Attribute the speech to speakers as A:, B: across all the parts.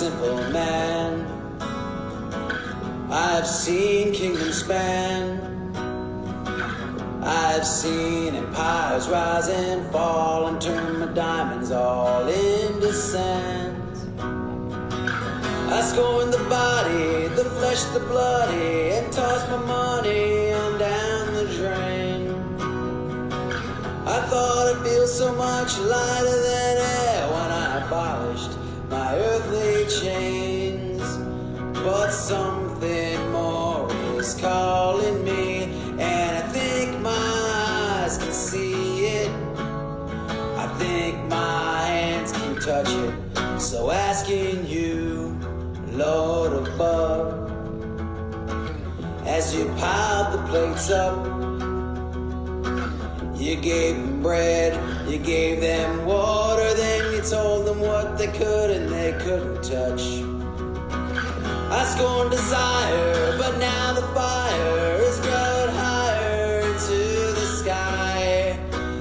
A: simple man. I've seen kingdoms span. I've seen empires rise and fall and turn my diamonds all into sand. I scorned the body, the flesh, the bloody, and tossed my money on down the drain. I thought I'd feel so much lighter than air when I abolished my earthly chains. But something more is calling me, and I think my eyes can see it. I think my hands can touch it. So asking you, Lord above, as you piled the plates up, you gave them bread, you gave them water, then you told them what they could and they couldn't touch. I scorned desire, but now the fire is growing higher into the sky.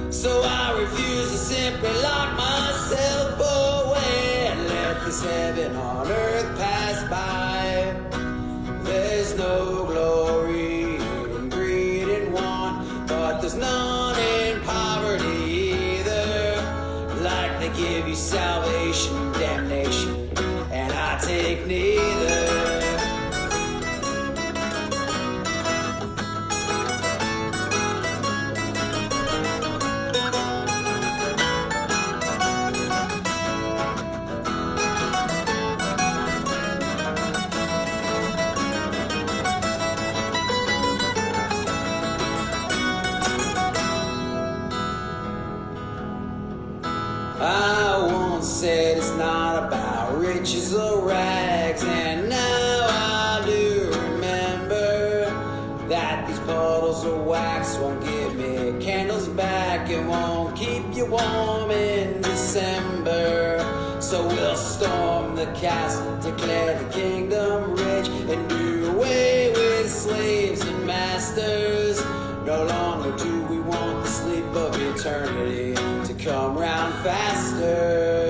A: So I refuse to simply lock myself away and let this heaven on earth pass by. There's no glory in greed and want, but there's none in poverty either. Like they give you salvation and damnation, and I take neither. I once said it's not about riches or rags, and now I do remember that these puddles of wax won't give me candles back. It won't keep you warm in December. So we'll storm the castle, declare the kingdom rich, and do away with slaves and masters. No longer do we want the sleep of eternity to come round faster.